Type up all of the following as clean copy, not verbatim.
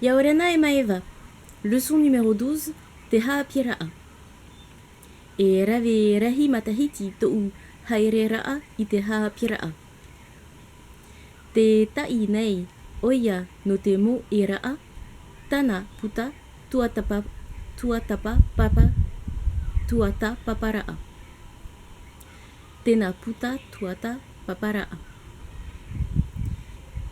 Yaorena e Maeva. Leçon numéro 12. Te haapiraa. E rave rahi matahiti to'u haere raa I te haapiraa. Te tai nei oia no te mo e raa. Tana puta tuata paparaa. Tena puta tuata paparaa.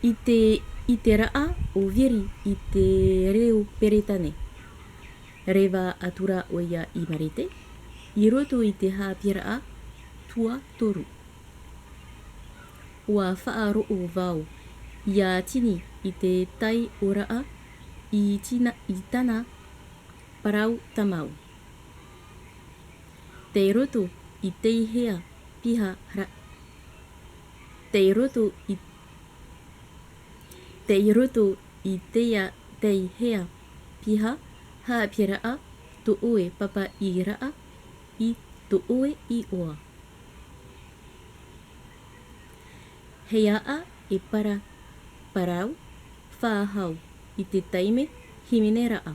I te raa o viri I te reo peretane. Reva atura oia I marete. I roto I te haapiraa tua toru. Ua whaaro'o vau. Ia tini I te tai o raa I tana parau tamau. Te roto I te hea piha ra. Te roto I teia te hea piha haapiraa to oe papa I raa I to oe I oa. Heaa e parau whaahau I te taime himene raa.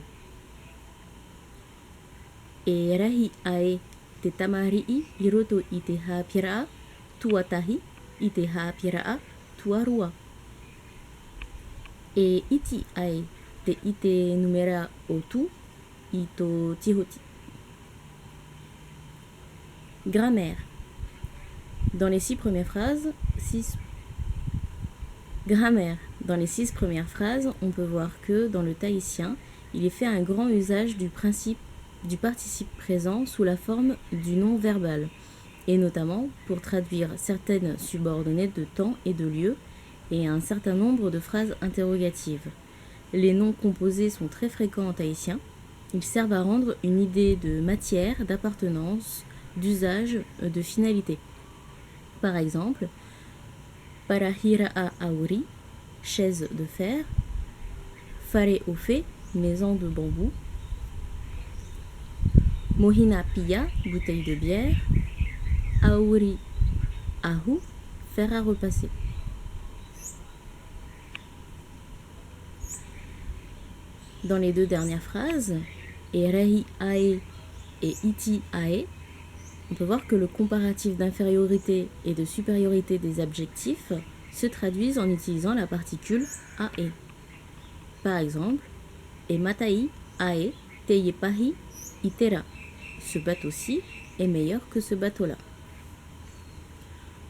E rahi ai te tamarii I roto I te haapiraa tuatahi I te haapiraa tuarua. E iti ai te ite numera o tu I to tihoti. Grammaire. Dans les 6 premières phrases, Grammaire. Dans les 6 premières phrases, on peut voir que dans le tahitien, il est fait un grand usage du principe du participe présent sous la forme du nom verbal, et notamment pour traduire certaines subordonnées de temps et de lieu et un certain nombre de phrases interrogatives. Les noms composés sont très fréquents en tahitien. Ils servent à rendre une idée de matière, d'appartenance, d'usage, de finalité. Par exemple, Parahiraa auri, chaise de fer, Fare ofe, maison de bambou, Mohina pia, bouteille de bière, Auri ahu, fer à repasser. Dans les 2 dernières phrases, Erehi ae et Iti ae, on peut voir que le comparatif d'infériorité et de supériorité des adjectifs se traduisent en utilisant la particule ae. Par exemple, E matai ae teye pahi itera. Ce bateau-ci est meilleur que ce bateau-là.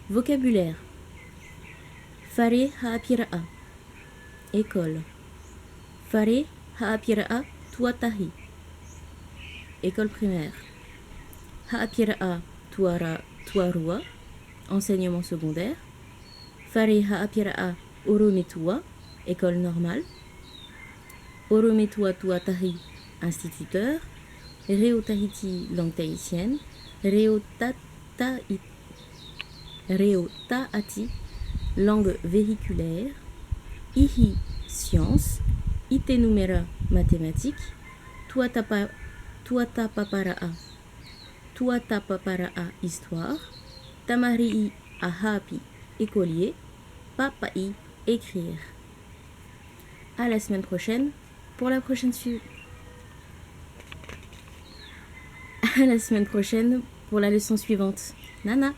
Vocabulaire. Fare haapiraa. École. Fare haapiraa tuatahi. École primaire. Haapiraa tuarua. Enseignement secondaire. Fare haapiraa orometua. École normale. Orometua tuatahi. Instituteur. Reo Tahiti, langue tahitienne. Reo Taati, langue véhiculaire. Ihi, science. Ite numera, mathématiques. Tuata paparaa, histoire. Tamarii, ahapi, écolier. Papai, écrire. À la semaine prochaine pour la prochaine À la semaine prochaine pour la leçon suivante. Nana!